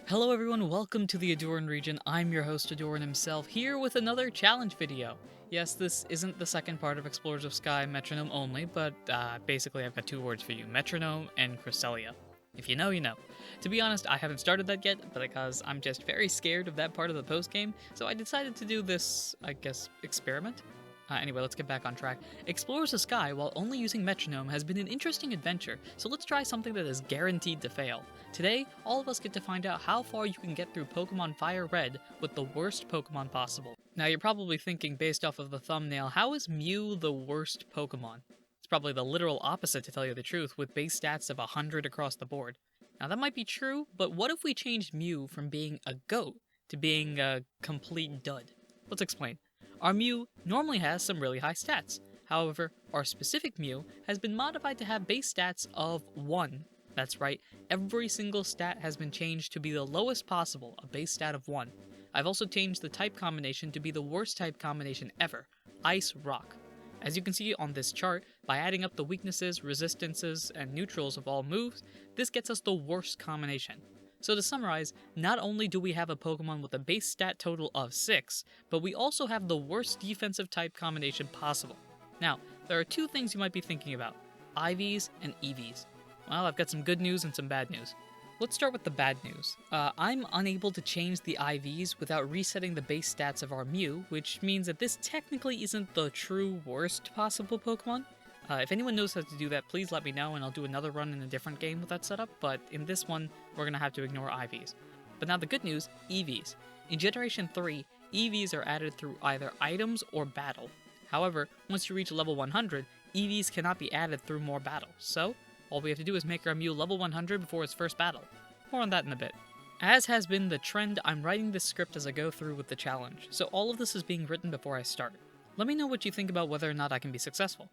Hello everyone, welcome to the Ahdurin region. I'm your host Ahdurin himself, here with another challenge video. Yes, this isn't the second part of Explorers of Sky Metronome only, but basically I've got two words for you, Metronome and Cresselia. If you know, you know. To be honest, I haven't started that yet, but because I'm just very scared of that part of the post-game, so I decided to do this, I guess, experiment? Anyway, let's get back on track. Explorers of Sky, while only using Metronome, has been an interesting adventure, so let's try something that is guaranteed to fail. Today, all of us get to find out how far you can get through Pokemon FireRed with the worst Pokemon possible. Now, you're probably thinking, based off of the thumbnail, how is Mew the worst Pokemon? It's probably the literal opposite, to tell you the truth, with base stats of 100 across the board. Now, that might be true, but what if we changed Mew from being a GOAT to being a complete dud? Let's explain. Our Mew normally has some really high stats. However, our specific Mew has been modified to have base stats of 1. That's right, every single stat has been changed to be the lowest possible, a base stat of 1. I've also changed the type combination to be the worst type combination ever, Ice Rock. As you can see on this chart, by adding up the weaknesses, resistances, and neutrals of all moves, this gets us the worst combination. So to summarize, not only do we have a Pokemon with a base stat total of 6, but we also have the worst defensive type combination possible. Now, there are two things you might be thinking about, IVs and EVs. Well, I've got some good news and some bad news. Let's start with the bad news. I'm unable to change the IVs without resetting the base stats of our Mew, which means that this technically isn't the true worst possible Pokemon. If anyone knows how to do that, please let me know and I'll do another run in a different game with that setup, but in this one, we're going to have to ignore IVs. But now the good news, EVs. In Generation 3, EVs are added through either items or battle. However, once you reach level 100, EVs cannot be added through more battles, so all we have to do is make our Mew level 100 before its first battle. More on that in a bit. As has been the trend, I'm writing this script as I go through with the challenge, so all of this is being written before I start. Let me know what you think about whether or not I can be successful.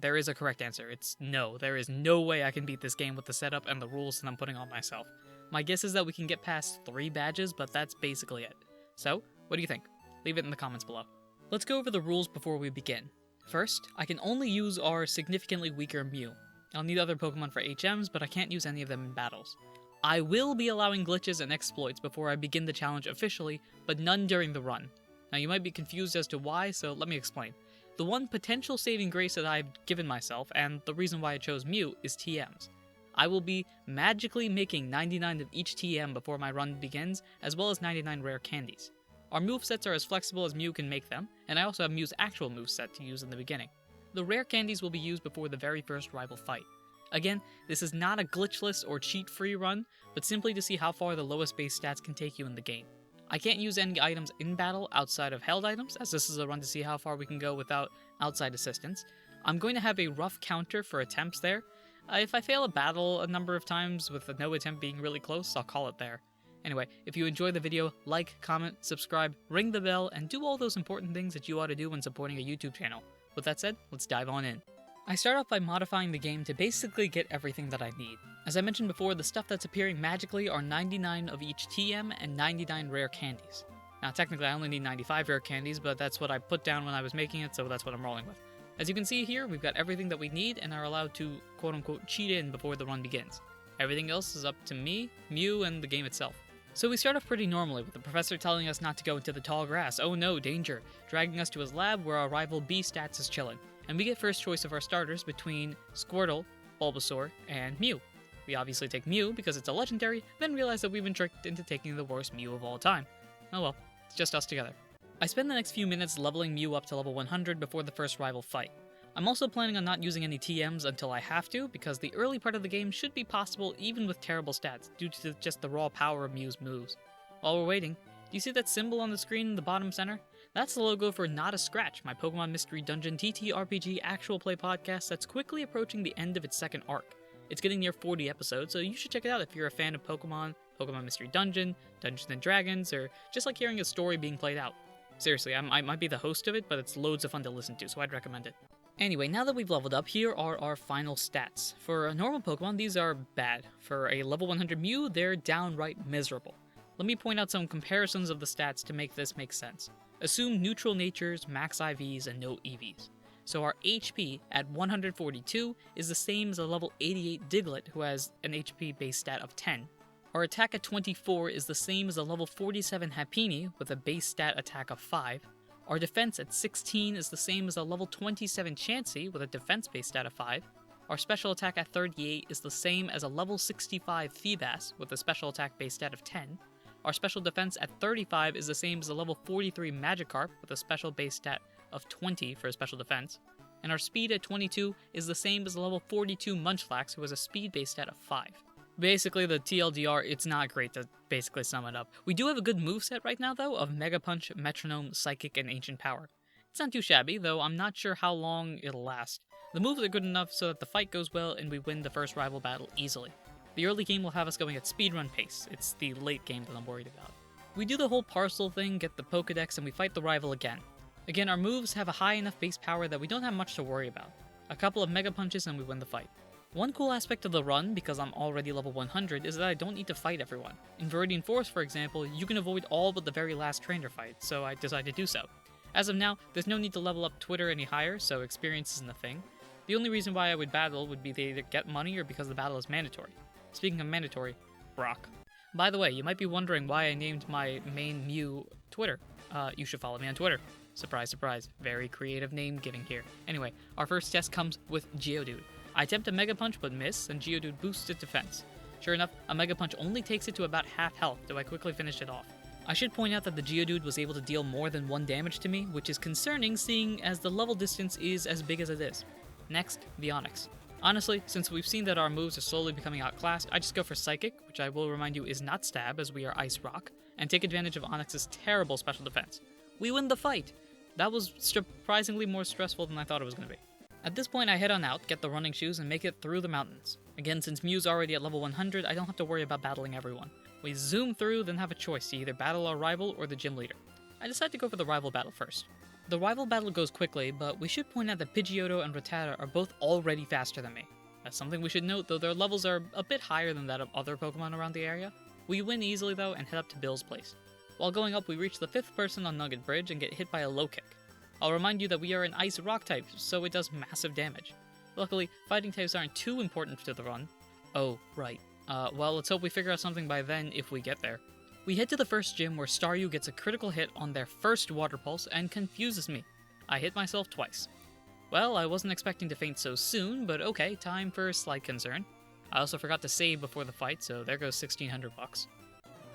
There is a correct answer. It's no. There is no way I can beat this game with the setup and the rules that I'm putting on myself. My guess is that we can get past 3 badges, but that's basically it. So, what do you think? Leave it in the comments below. Let's go over the rules before we begin. First, I can only use our significantly weaker Mew. I'll need other Pokemon for HMs, but I can't use any of them in battles. I will be allowing glitches and exploits before I begin the challenge officially, but none during the run. Now you might be confused as to why, so let me explain. The one potential saving grace that I've given myself, and the reason why I chose Mew, is TMs. I will be magically making 99 of each TM before my run begins, as well as 99 rare candies. Our movesets are as flexible as Mew can make them, and I also have Mew's actual moveset to use in the beginning. The rare candies will be used before the very first rival fight. Again, this is not a glitchless or cheat-free run, but simply to see how far the lowest base stats can take you in the game. I can't use any items in battle outside of held items, as this is a run to see how far we can go without outside assistance. I'm going to have a rough counter for attempts there. If I fail a battle a number of times with no attempt being really close, I'll call it there. Anyway, if you enjoyed the video, like, comment, subscribe, ring the bell, and do all those important things that you ought to do when supporting a YouTube channel. With that said, let's dive on in. I start off by modifying the game to basically get everything that I need. As I mentioned before, the stuff that's appearing magically are 99 of each TM and 99 rare candies. Now technically I only need 95 rare candies, but that's what I put down when I was making it, so that's what I'm rolling with. As you can see here, we've got everything that we need and are allowed to quote-unquote cheat in before the run begins. Everything else is up to me, Mew, and the game itself. So we start off pretty normally, with the professor telling us not to go into the tall grass, oh no, danger, dragging us to his lab where our rival B-Stats is chilling. And we get first choice of our starters between Squirtle, Bulbasaur, and Mew. We obviously take Mew because it's a legendary, then realize that we've been tricked into taking the worst Mew of all time. Oh well, it's just us together. I spend the next few minutes leveling Mew up to level 100 before the first rival fight. I'm also planning on not using any TMs until I have to, because the early part of the game should be possible even with terrible stats, due to just the raw power of Mew's moves. While we're waiting, do you see that symbol on the screen in the bottom center? That's the logo for Not a Scratch, my Pokemon Mystery Dungeon TTRPG actual play podcast that's quickly approaching the end of its second arc. It's getting near 40 episodes, so you should check it out if you're a fan of Pokemon, Pokemon Mystery Dungeon, Dungeons & Dragons, or just like hearing a story being played out. Seriously, I might be the host of it, but it's loads of fun to listen to, so I'd recommend it. Anyway, now that we've leveled up, here are our final stats. For a normal Pokemon, these are bad. For a level 100 Mew, they're downright miserable. Let me point out some comparisons of the stats to make this make sense. Assume neutral natures, max IVs, and no EVs. So our HP at 142 is the same as a level 88 Diglett, who has an HP base stat of 10. Our attack at 24 is the same as a level 47 Happini with a base stat attack of 5. Our defense at 16 is the same as a level 27 Chansey with a defense base stat of 5. Our special attack at 38 is the same as a level 65 Feebas with a special attack base stat of 10. Our special defense at 35 is the same as a level 43 Magikarp with a special base stat of 20 for a special defense. And our speed at 22 is the same as a level 42 Munchlax who has a speed base stat of 5. Basically, the TLDR, it's not great to basically sum it up. We do have a good moveset right now, though, of Mega Punch, Metronome, Psychic, and Ancient Power. It's not too shabby, though I'm not sure how long it'll last. The moves are good enough so that the fight goes well and we win the first rival battle easily. The early game will have us going at speedrun pace. It's the late game that I'm worried about. We do the whole parcel thing, get the Pokedex, and we fight the rival again. Again, our moves have a high enough base power that we don't have much to worry about. A couple of Mega Punches and we win the fight. One cool aspect of the run, because I'm already level 100, is that I don't need to fight everyone. In Viridian Forest, for example, you can avoid all but the very last trainer fight, so I decided to do so. As of now, there's no need to level up Twitter any higher, so experience isn't a thing. The only reason why I would battle would be to either get money or because the battle is mandatory. Speaking of mandatory, Brock. By the way, you might be wondering why I named my main Mew Twitter. You should follow me on Twitter. Surprise, surprise. Very creative name giving here. Anyway, our first test comes with Geodude. I attempt a Mega Punch but miss, and Geodude boosts its defense. Sure enough, a Mega Punch only takes it to about half health, though I quickly finish it off. I should point out that the Geodude was able to deal more than 1 damage to me, which is concerning seeing as the level distance is as big as it is. Next, the Onix. Honestly, since we've seen that our moves are slowly becoming outclassed, I just go for Psychic, which I will remind you is not Stab as we are Ice Rock, and take advantage of Onix's terrible special defense. We win the fight! That was surprisingly more stressful than I thought it was going to be. At this point, I head on out, get the running shoes, and make it through the mountains. Again, since Mew's already at level 100, I don't have to worry about battling everyone. We zoom through, then have a choice to either battle our rival or the gym leader. I decide to go for the rival battle first. The rival battle goes quickly, but we should point out that Pidgeotto and Rattata are both already faster than me. That's something we should note, though their levels are a bit higher than that of other Pokemon around the area. We win easily, though, and head up to Bill's place. While going up, we reach the 5th person on Nugget Bridge and get hit by a low kick. I'll remind you that we are an Ice Rock type, so it does massive damage. Luckily, fighting types aren't too important to the run. Oh, right. Well, let's hope we figure out something by then if we get there. We head to the first gym where Staryu gets a critical hit on their first Water Pulse and confuses me. I hit myself twice. Well, I wasn't expecting to faint so soon, but okay, time for a slight concern. I also forgot to save before the fight, so there goes 1,600 bucks.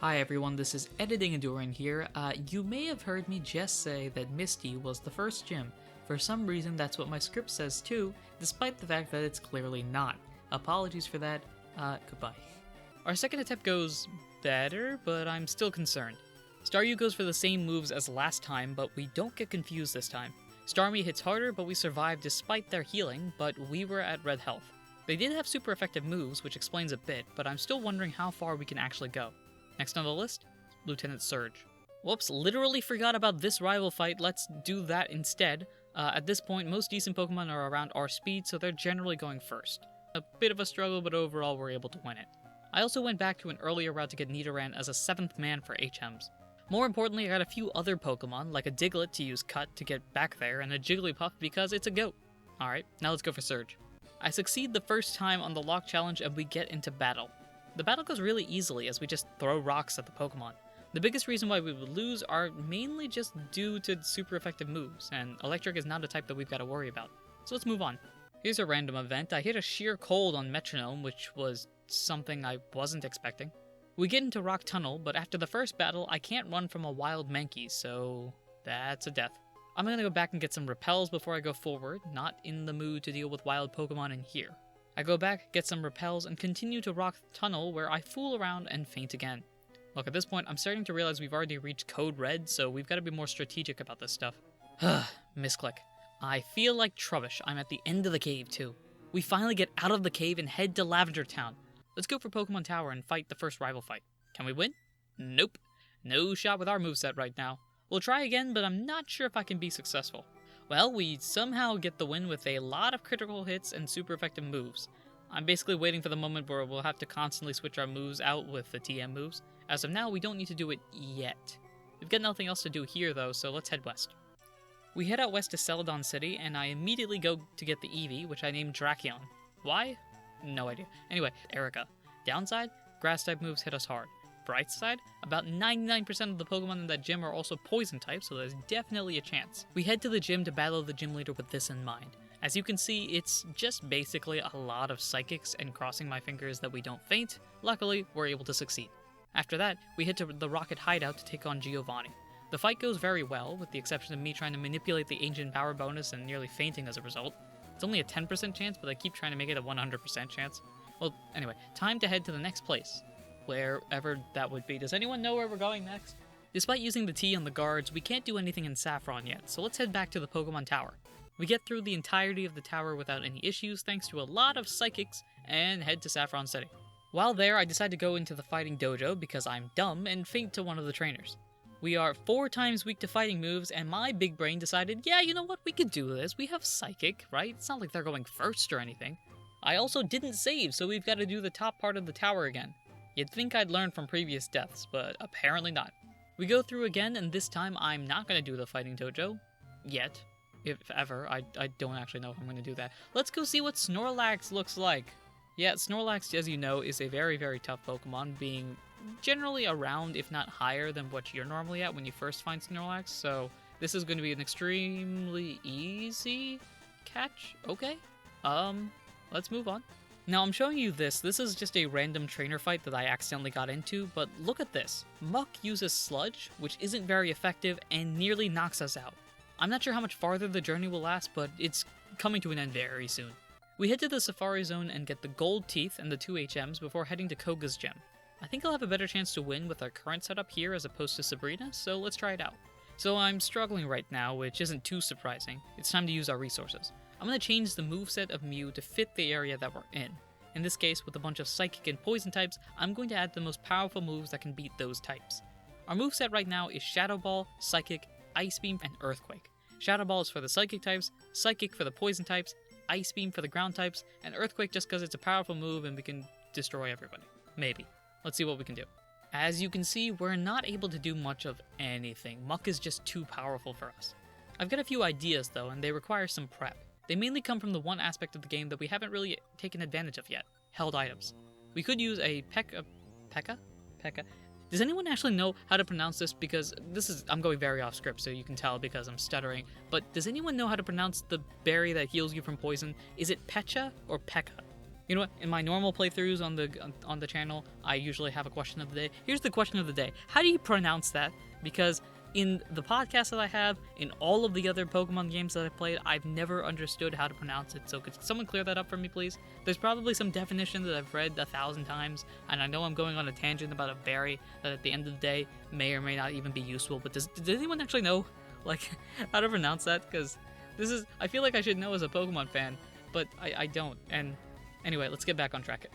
Hi everyone, this is Editing Ahdurin here. You may have heard me just say that Misty was the first gym. For some reason, that's what my script says too, despite the fact that it's clearly not. Apologies for that. Goodbye. Our second attempt goes better, but I'm still concerned. Staryu goes for the same moves as last time, but we don't get confused this time. Starmie hits harder, but we survive despite their healing, but we were at red health. They did have super effective moves, which explains a bit, but I'm still wondering how far we can actually go. Next on the list, Lieutenant Surge. Whoops, literally forgot about this rival fight, let's do that instead. At this point, most decent Pokemon are around our speed, so they're generally going first. A bit of a struggle, but overall we're able to win it. I also went back to an earlier route to get Nidoran as a 7th man for HMs. More importantly, I got a few other Pokemon, like a Diglett to use Cut to get back there, and a Jigglypuff because it's a goat. Alright, now let's go for Surge. I succeed the first time on the Lock Challenge and we get into battle. The battle goes really easily as we just throw rocks at the Pokemon. The biggest reason why we would lose are mainly just due to super effective moves, and Electric is not a type that we've got to worry about. So let's move on. Here's a random event. I hit a sheer cold on Metronome, which was something I wasn't expecting. We get into Rock Tunnel, but after the first battle, I can't run from a wild Mankey, so that's a death. I'm gonna go back and get some repels before I go forward, not in the mood to deal with wild Pokemon in here. I go back, get some repels, and continue to Rock Tunnel where I fool around and faint again. Look, at this point, I'm starting to realize we've already reached Code Red, so we've got to be more strategic about this stuff. Misclick. I feel like Trubbish. I'm at the end of the cave, too. We finally get out of the cave and head to Lavender Town. Let's go for Pokemon Tower and fight the first rival fight. Can we win? Nope. No shot with our moveset right now. We'll try again, but I'm not sure if I can be successful. Well, we somehow get the win with a lot of critical hits and super effective moves. I'm basically waiting for the moment where we'll have to constantly switch our moves out with the TM moves. As of now, we don't need to do it yet. We've got nothing else to do here, though, so let's head west. We head out west to Celadon City, and I immediately go to get the Eevee, which I named Drakion. Why? No idea. Anyway, Erica. Downside? Grass-type moves hit us hard. Bright side, about 99% of the Pokemon in that gym are also poison type, so there's definitely a chance. We head to the gym to battle the gym leader with this in mind. As you can see, it's just basically a lot of psychics and crossing my fingers that we don't faint. Luckily, we're able to succeed. After that, we head to the Rocket Hideout to take on Giovanni. The fight goes very well, with the exception of me trying to manipulate the ancient power bonus and nearly fainting as a result. It's only a 10% chance, but I keep trying to make it a 100% chance. Well, anyway, time to head to the next place. Wherever that would be. Does anyone know where we're going next? Despite using the T on the guards, we can't do anything in Saffron yet, so let's head back to the Pokemon Tower. We get through the entirety of the tower without any issues thanks to a lot of psychics, and head to Saffron City. While there, I decide to go into the fighting dojo because I'm dumb and faint to one of the trainers. We are 4 times weak to fighting moves, and my big brain decided, yeah, you know what, we could do this. We have Psychic, right? It's not like they're going first or anything. I also didn't save, so we've got to do the top part of the tower again. You'd think I'd learned from previous deaths, but apparently not. We go through again, and this time I'm not going to do the fighting dojo. Yet. If ever. I don't actually know if I'm going to do that. Let's go see what Snorlax looks like. Yeah, Snorlax, as you know, is a very, very tough Pokemon, being generally around, if not higher, than what you're normally at when you first find Snorlax, so this is going to be an extremely easy catch. Okay. Let's move on. Now, I'm showing you this. This is just a random trainer fight that I accidentally got into, but look at this. Muck uses Sludge, which isn't very effective, and nearly knocks us out. I'm not sure how much farther the journey will last, but it's coming to an end very soon. We head to the Safari Zone and get the Gold Teeth and the 2 HMs before heading to Koga's gym. I think I'll have a better chance to win with our current setup here as opposed to Sabrina, so let's try it out. So I'm struggling right now, which isn't too surprising. It's time to use our resources. I'm going to change the moveset of Mew to fit the area that we're in. In this case, with a bunch of Psychic and Poison types, I'm going to add the most powerful moves that can beat those types. Our moveset right now is Shadow Ball, Psychic, Ice Beam, and Earthquake. Shadow Ball is for the Psychic types, Psychic for the Poison types, Ice Beam for the ground types, and Earthquake just because it's a powerful move and we can destroy everybody. Maybe. Let's see what we can do. As you can see, we're not able to do much of anything. Muck is just too powerful for us. I've got a few ideas though, and they require some prep. They mainly come from the one aspect of the game that we haven't really taken advantage of yet, held items. We could use a Pekka? Does anyone actually know how to pronounce this? Because I'm going very off script, so you can tell because I'm stuttering. But does anyone know how to pronounce the berry that heals you from poison? Is it Pecha or Pekka? You know what? In my normal playthroughs on the channel, I usually have a question of the day. Here's the question of the day. How do you pronounce that? Because in the podcast that I have, in all of the other Pokemon games that I've played, I've never understood how to pronounce it, so could someone clear that up for me, please? There's probably some definition that I've read 1,000 times, and I know I'm going on a tangent about a berry that at the end of the day may or may not even be useful, but does anyone actually know, like, how to pronounce that? Because I feel like I should know as a Pokemon fan, but I don't, and anyway, let's get back on track.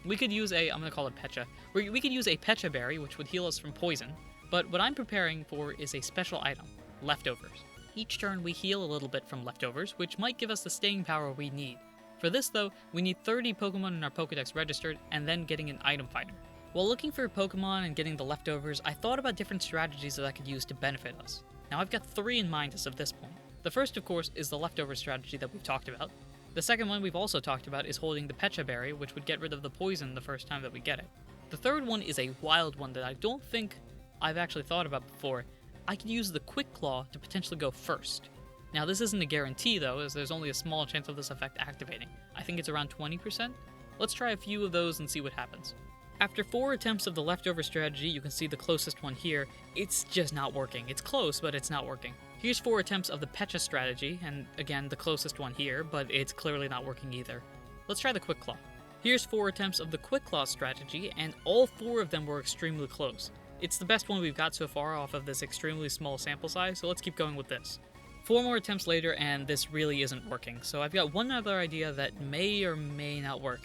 We could use I'm gonna call it Pecha. We could use a Pecha berry, which would heal us from poison. But what I'm preparing for is a special item, Leftovers. Each turn we heal a little bit from Leftovers, which might give us the staying power we need. For this though, we need 30 Pokemon in our Pokedex registered, and then getting an item finder. While looking for Pokemon and getting the Leftovers, I thought about different strategies that I could use to benefit us. Now I've got 3 in mind as of this point. The first, of course, is the Leftover strategy that we've talked about. The second one we've also talked about is holding the Pecha berry, which would get rid of the poison the first time that we get it. The third one is a wild one that I don't think I've actually thought about before. I could use the Quick Claw to potentially go first. Now this isn't a guarantee though, as there's only a small chance of this effect activating. I think it's around 20%. Let's try a few of those and see what happens. After 4 attempts of the Leftover strategy, you can see the closest one here, it's just not working. It's close, but it's not working. Here's 4 attempts of the Pecha strategy, and again, the closest one here, but it's clearly not working either. Let's try the Quick Claw. Here's 4 attempts of the Quick Claw strategy, and all 4 of them were extremely close. It's the best one we've got so far off of this extremely small sample size, so let's keep going with this. 4 more attempts later, and this really isn't working, so I've got one other idea that may or may not work.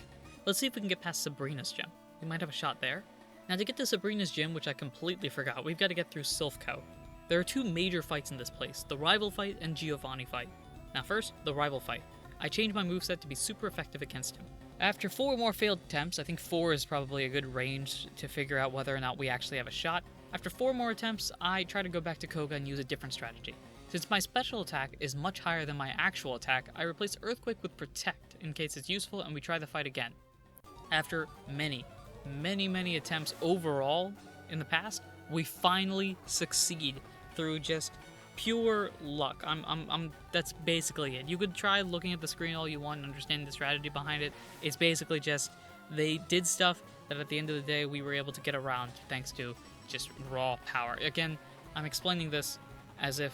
Let's see if we can get past Sabrina's gym. We might have a shot there. Now to get to Sabrina's gym, which I completely forgot, we've got to get through Silphco. There are 2 major fights in this place, the Rival fight and Giovanni fight. Now first, the Rival fight. I changed my moveset to be super effective against him. After 4 more failed attempts, I think 4 is probably a good range to figure out whether or not we actually have a shot. After 4 more attempts, I try to go back to Koga and use a different strategy. Since my special attack is much higher than my actual attack, I replace Earthquake with Protect in case it's useful, and we try the fight again. After many, many attempts overall in the past, we finally succeed through just pure luck. That's basically it. You could try looking at the screen all you want and understanding the strategy behind it. It's basically just they did stuff that at the end of the day we were able to get around thanks to just raw power. Again, I'm explaining this as if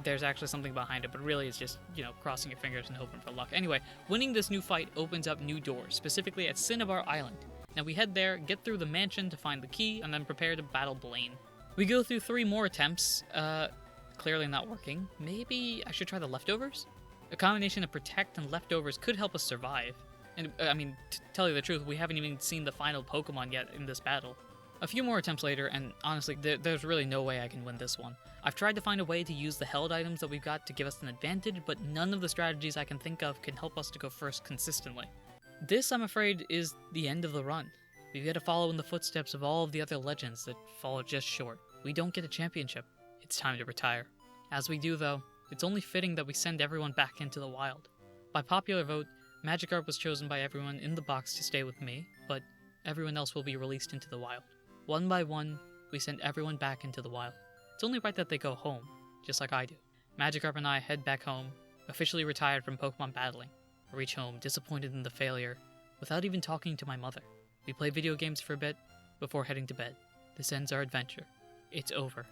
there's actually something behind it, but really it's just, crossing your fingers and hoping for luck. Anyway, winning this new fight opens up new doors, specifically at Cinnabar Island. Now we head there, get through the mansion to find the key, and then prepare to battle Blaine. We go through 3 more attempts, clearly not working. Maybe I should try the leftovers? A combination of protect and leftovers could help us survive. And, to tell you the truth, we haven't even seen the final Pokemon yet in this battle. A few more attempts later, and honestly, there's really no way I can win this one. I've tried to find a way to use the held items that we've got to give us an advantage, but none of the strategies I can think of can help us to go first consistently. This, I'm afraid, is the end of the run. We've got to follow in the footsteps of all of the other legends that fall just short. We don't get a championship. It's time to retire. As we do, though, it's only fitting that we send everyone back into the wild. By popular vote, Magikarp was chosen by everyone in the box to stay with me, but everyone else will be released into the wild. One by one, we send everyone back into the wild. It's only right that they go home, just like I do. Magikarp and I head back home, officially retired from Pokemon battling. I reach home, disappointed in the failure, without even talking to my mother. We play video games for a bit, before heading to bed. This ends our adventure. It's over.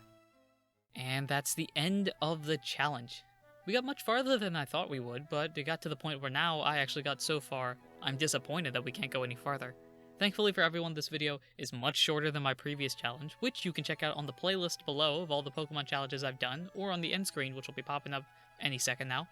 And that's the end of the challenge. We got much farther than I thought we would, but it got to the point where now I actually got so far, I'm disappointed that we can't go any farther. Thankfully for everyone, this video is much shorter than my previous challenge, which you can check out on the playlist below of all the Pokemon challenges I've done, or on the end screen, which will be popping up any second now.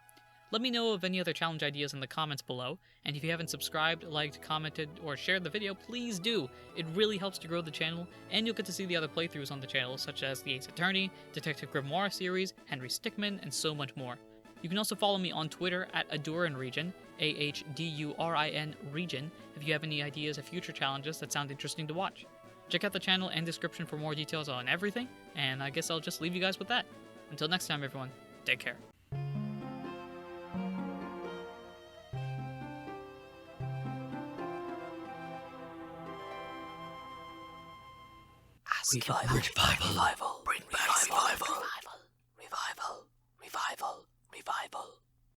Let me know of any other challenge ideas in the comments below, and if you haven't subscribed, liked, commented, or shared the video, please do! It really helps to grow the channel, and you'll get to see the other playthroughs on the channel, such as the Ace Attorney, Detective Grimoire series, Henry Stickmin, and so much more. You can also follow me on Twitter at Ahdurin Region, AHDURIN Region, if you have any ideas of future challenges that sound interesting to watch. Check out the channel and description for more details on everything, and I guess I'll just leave you guys with that. Until next time, everyone, take care. Revival. Bring back revival.